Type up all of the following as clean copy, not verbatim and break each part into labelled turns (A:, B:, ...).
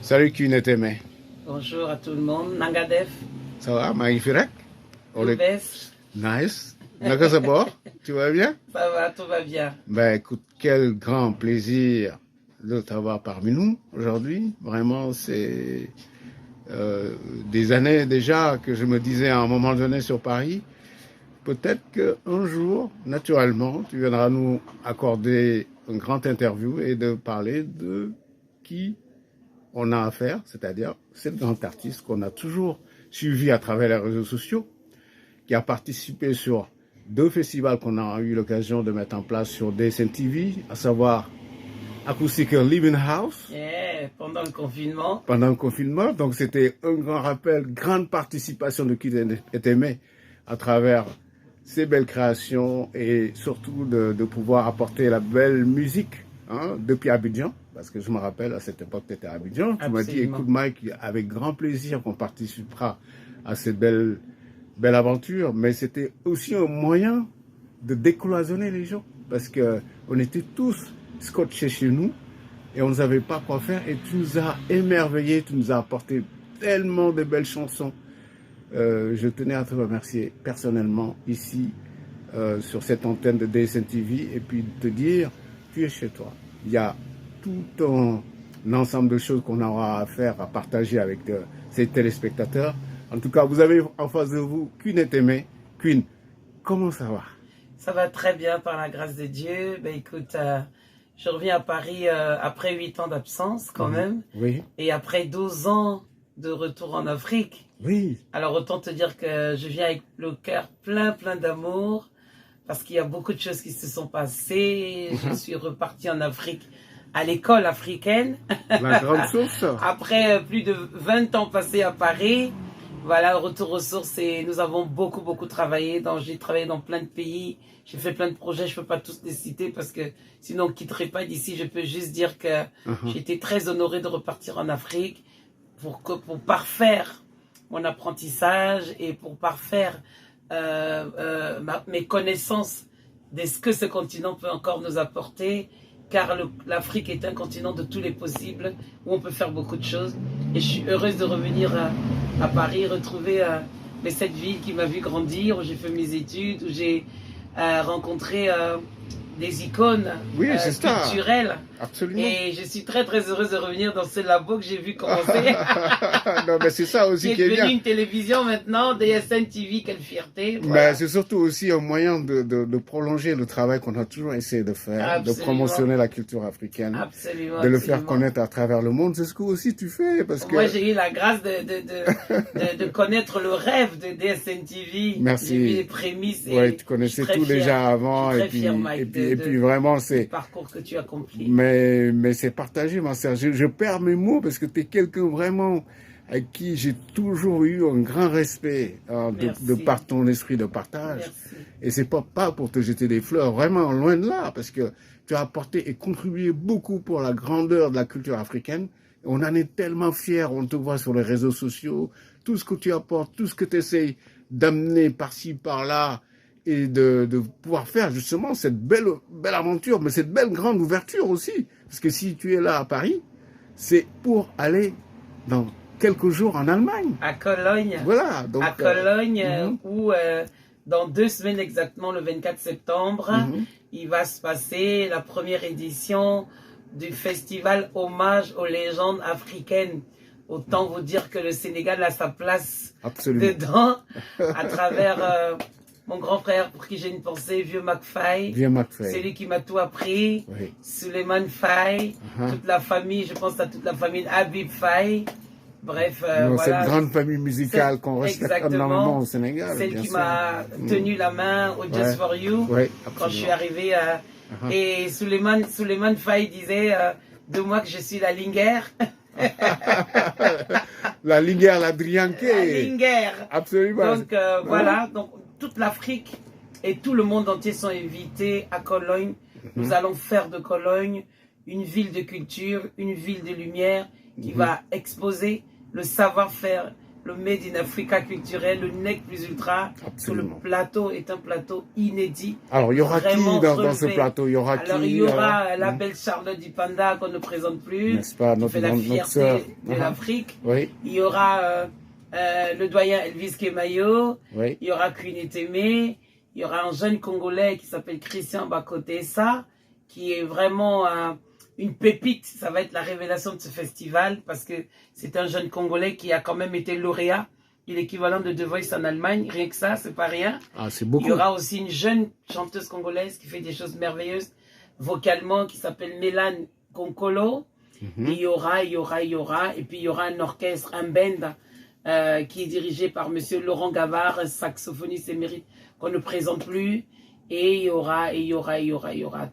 A: Salut Kineteme.
B: Bonjour à tout le monde. Nangadef,
A: Ça va, magnifique?
B: Loubès,
A: Nice. Naka ça va? Tu vas bien?
B: ça va, tout va bien.
A: Ben écoute, quel grand plaisir de t'avoir parmi nous aujourd'hui. Vraiment, c'est des années déjà que je me disais à un moment donné sur Paris, peut-être qu'un jour, naturellement, tu viendras nous accorder une grande interview et de parler de qui on a affaire, c'est-à-dire cette grande artiste qu'on a toujours suivi à travers les réseaux sociaux, qui a participé sur deux festivals qu'on a eu l'occasion de mettre en place sur DSN TV, à savoir Acoustic Living House.
B: Yeah, pendant le confinement.
A: Pendant le confinement, donc c'était un grand rappel, grande participation de Kineteme à travers ces belles créations et surtout de pouvoir apporter la belle musique depuis Abidjan. Parce que je me rappelle, à cette époque, tu étais à Abidjan. Tu m'as dit, écoute Mike, avec grand plaisir qu'on participera à cette belle aventure. Mais c'était aussi un moyen de décloisonner les gens. Parce qu'on était tous scotchés chez nous et on ne savait pas quoi faire. Et tu nous as émerveillés, tu nous as apporté tellement de belles chansons. Je tenais à te remercier personnellement ici, sur cette antenne de DSN TV. Et puis de te dire, tu es chez toi. Il y a tout un ensemble de choses qu'on aura à faire, à partager avec ces téléspectateurs. En tout cas, vous avez en face de vous Kineteme. Queen, comment ça va?
B: Ça va très bien par la grâce de Dieu. Ben écoute, je reviens à Paris après 8 ans d'absence quand même.
A: Oui.
B: Et après 12 ans de retour en Afrique.
A: Oui.
B: Alors autant te dire que je viens avec le cœur plein d'amour. Parce qu'il y a beaucoup de choses qui se sont passées. Je suis repartie en Afrique à l'école africaine.
A: La grande source.
B: Après plus de 20 ans passés à Paris, voilà, retour aux sources et nous avons beaucoup travaillé. J'ai travaillé dans plein de pays, j'ai fait plein de projets, je ne peux pas tous les citer parce que sinon on ne quitterait pas d'ici. Je peux juste dire que j'étais très honorée de repartir en Afrique pour parfaire mon apprentissage et pour parfaire mes connaissances de ce que ce continent peut encore nous apporter. Car l'Afrique est un continent de tous les possibles, où on peut faire beaucoup de choses. Et je suis heureuse de revenir à Paris, retrouver cette ville qui m'a vu grandir, où j'ai fait mes études, où j'ai rencontré des icônes culturelles.
A: Absolument.
B: Et je suis très heureuse de revenir dans ce labo que j'ai vu commencer.
A: Non, mais c'est ça aussi qui est bien.
B: C'est devenu une télévision maintenant, DSN TV, quelle fierté.
A: Voilà. Mais c'est surtout aussi un moyen de prolonger le travail qu'on a toujours essayé de faire, absolument, de promotionner la culture africaine,
B: absolument,
A: de le faire connaître à travers le monde. C'est ce que aussi tu fais. Parce que...
B: Moi, j'ai eu la grâce de connaître le rêve de DSN TV.
A: Merci.
B: J'ai vu les prémices.
A: Oui, tu connaissais tout déjà avant.
B: Je suis très fière, Mike,
A: et puis vraiment, c'est...
B: le parcours que tu as accompli.
A: Mais c'est partagé, ma sœur. Je perds mes mots parce que tu es quelqu'un vraiment avec qui j'ai toujours eu un grand respect de par ton esprit de partage.
B: Merci.
A: Et c'est pas pour te jeter des fleurs, vraiment loin de là, parce que tu as apporté et contribué beaucoup pour la grandeur de la culture africaine. On en est tellement fiers, on te voit sur les réseaux sociaux, tout ce que tu apportes, tout ce que tu essayes d'amener par-ci, par-là, et de pouvoir faire justement cette belle aventure, mais cette belle grande ouverture aussi. Parce que si tu es là à Paris, c'est pour aller dans quelques jours en Allemagne.
B: À Cologne.
A: Voilà. Donc,
B: à Cologne, où dans 2 semaines exactement, le 24 septembre, il va se passer la première édition du festival Hommage aux légendes africaines. Autant vous dire que le Sénégal a sa place dedans, à travers mon grand frère pour qui j'ai une pensée, Vieux McFay. C'est lui qui m'a tout appris. Oui. Suleiman Faye, toute la famille, je pense à toute la famille Habib Faye. Bref,
A: voilà. Cette grande famille musicale qu'on respecte énormément au Sénégal.
B: Celle qui m'a tenu la main au Just for You quand je suis arrivé. Et Suleiman Faye disait de moi que je suis la Linguère.
A: La Linguère, la Drianké.
B: La Linguère.
A: Absolument.
B: Donc voilà, donc toute l'Afrique et tout le monde entier sont invités à Cologne. Nous allons faire de Cologne une ville de culture, une ville de lumière qui va exposer le savoir-faire le Made in Africa culturel, le NEC plus ultra.
A: Absolument.
B: Le plateau est un plateau inédit.
A: Alors, il y aura qui dans ce plateau? Il y aura
B: alors,
A: qui?
B: il y aura la belle Charlotte du Panda qu'on ne présente plus.
A: N'est-ce pas?
B: Qui fait la fierté de l'Afrique.
A: Oui.
B: Il y aura le doyen Elvis Kemayo.
A: Oui.
B: Il y aura Queen Etemé. Il y aura un jeune Congolais qui s'appelle Christian Bakotessa, qui est vraiment une pépite. Ça va être la révélation de ce festival parce que c'est un jeune Congolais qui a quand même été lauréat. Il est l'équivalent de The Voice en Allemagne. Rien que ça, c'est pas rien.
A: Ah, c'est beaucoup.
B: Il y aura aussi une jeune chanteuse congolaise qui fait des choses merveilleuses vocalement, qui s'appelle Mélane Konkolo. Il y aura. Et puis il y aura un orchestre, un band qui est dirigé par monsieur Laurent Gavard, saxophoniste émérite qu'on ne présente plus. Et il y aura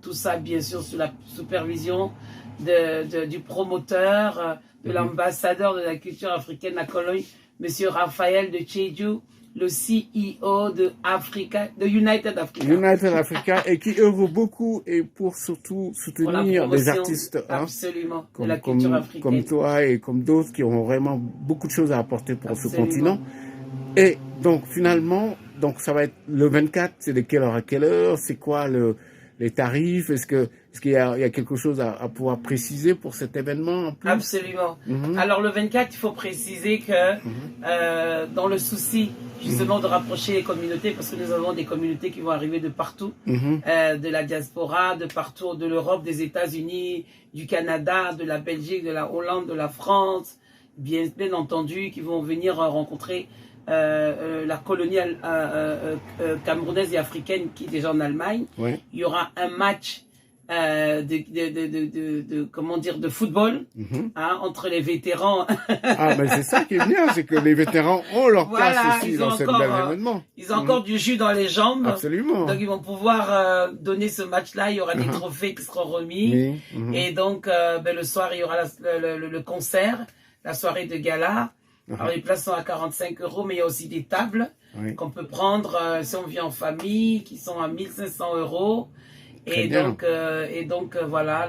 B: tout ça, bien sûr, sous la supervision du promoteur, de l'ambassadeur de la culture africaine à Cologne, monsieur Raphaël de Tcheju, le CEO de United Africa.
A: United Africa, et qui œuvre beaucoup et pour surtout soutenir des artistes
B: absolument, de la culture africaine.
A: Comme toi et comme d'autres qui ont vraiment beaucoup de choses à apporter pour ce continent. Et donc finalement, donc ça va être le 24, c'est de quelle heure à quelle heure? C'est quoi les tarifs? Est-ce qu'il y a quelque chose à pouvoir préciser pour cet événement en plus?
B: Absolument. Alors le 24, il faut préciser que dans le souci justement de rapprocher les communautés, parce que nous avons des communautés qui vont arriver de partout, de la diaspora, de partout, de l'Europe, des États-Unis, du Canada, de la Belgique, de la Hollande, de la France, bien entendu, qui vont venir rencontrer la colonie camerounaise et africaine qui est déjà en Allemagne. Ouais. Il y aura un match de football entre les vétérans.
A: Ah, mais c'est ça qui est bien, c'est que les vétérans ont leur place aussi dans cet bel événement.
B: Ils ont encore du jus dans les jambes.
A: Absolument.
B: Donc ils vont pouvoir donner ce match-là. Il y aura des trophées qui seront remis. Et donc le soir, il y aura le concert, la soirée de gala. Alors les places sont à 45 €, mais il y a aussi des tables qu'on peut prendre si on vient en famille, qui sont à 1500 €. Et donc, voilà.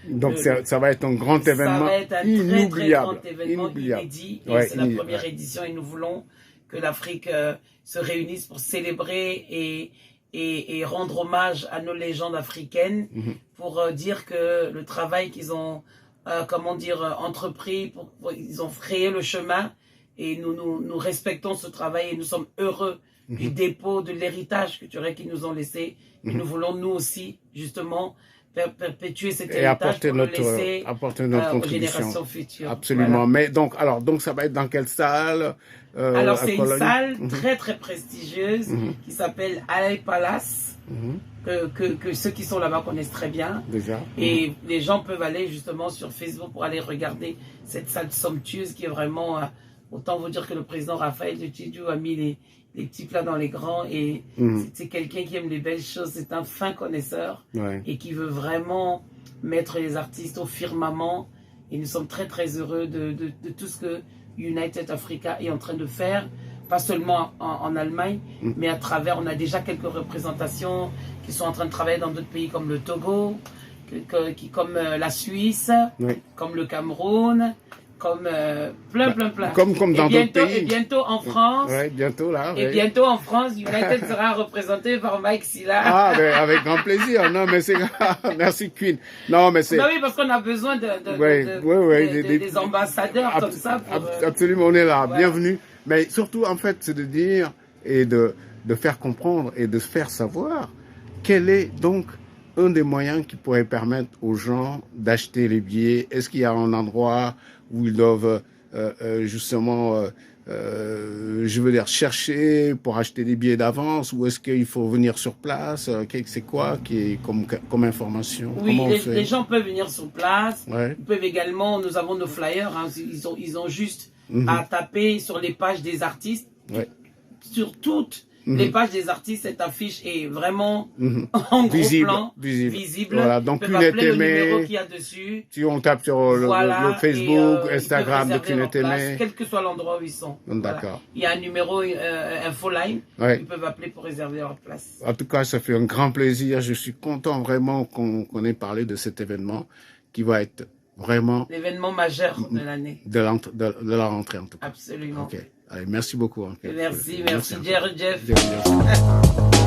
A: Donc ça va être un grand événement.
B: Ça va être un très, très grand événement inédit. C'est la première édition et nous voulons que l'Afrique se réunisse pour célébrer et rendre hommage à nos légendes africaines, pour dire que le travail qu'ils ont entrepris, ils ont frayé le chemin et nous respectons ce travail et nous sommes heureux du dépôt, de l'héritage culturel qu'ils nous ont laissé. Et nous voulons nous aussi justement perpétuer cet héritage pour le laisser aux générations futures.
A: Absolument. Voilà. Mais donc ça va être dans quelle salle?
B: Alors c'est une salle très très prestigieuse qui s'appelle Alay Palace. Que ceux qui sont là-bas connaissent très bien. Déjà. Et les gens peuvent aller justement sur Facebook pour aller regarder cette salle somptueuse qui est vraiment... autant vous dire que le président Raphaël de Tcheju a mis les petits plats dans les grands et c'est quelqu'un qui aime les belles choses, c'est un fin connaisseur et qui veut vraiment mettre les artistes au firmament. Et nous sommes très très heureux de tout ce que United Africa est en train de faire. Pas seulement en Allemagne, mais à travers, on a déjà quelques représentations qui sont en train de travailler dans d'autres pays comme le Togo, comme la Suisse, comme le Cameroun, comme plein.
A: Comme dans d'autres pays.
B: Et bientôt en France.
A: Bientôt là.
B: Et bientôt en France, United sera représenté par Mike Silla.
A: Ah, ben, avec grand plaisir. Non, mais c'est merci Queen. Non, mais c'est.
B: Bah oui, parce qu'on a besoin des ambassadeurs comme ça.
A: Absolument, on est là. Bienvenue. Mais surtout, en fait, c'est de dire et de faire comprendre et de faire savoir quel est donc un des moyens qui pourrait permettre aux gens d'acheter les billets. Est-ce qu'il y a un endroit où ils doivent chercher pour acheter des billets d'avance, ou est-ce qu'il faut venir sur place? C'est quoi qui est comme information?
B: Oui, les gens peuvent venir sur place. Ils peuvent également, nous avons nos flyers, ils ont juste à taper sur les pages des artistes. Sur toutes les pages des artistes, cette affiche est vraiment en gros plan, visible.
A: Voilà, donc
B: Queen Etemé, le numéro qu'il y a dessus.
A: Si on tape sur le Facebook, Instagram de Queen Etemé.
B: Quel que soit l'endroit où ils sont.
A: D'accord.
B: Voilà. Il y a un numéro infoline. Ils peuvent appeler pour réserver leur place.
A: En tout cas, ça fait un grand plaisir. Je suis content vraiment qu'on ait parlé de cet événement qui va être vraiment
B: l'événement majeur de l'année.
A: De la rentrée, en tout cas.
B: Absolument.
A: Ok. Allez, merci beaucoup.
B: Merci Jeff.
A: Jeff.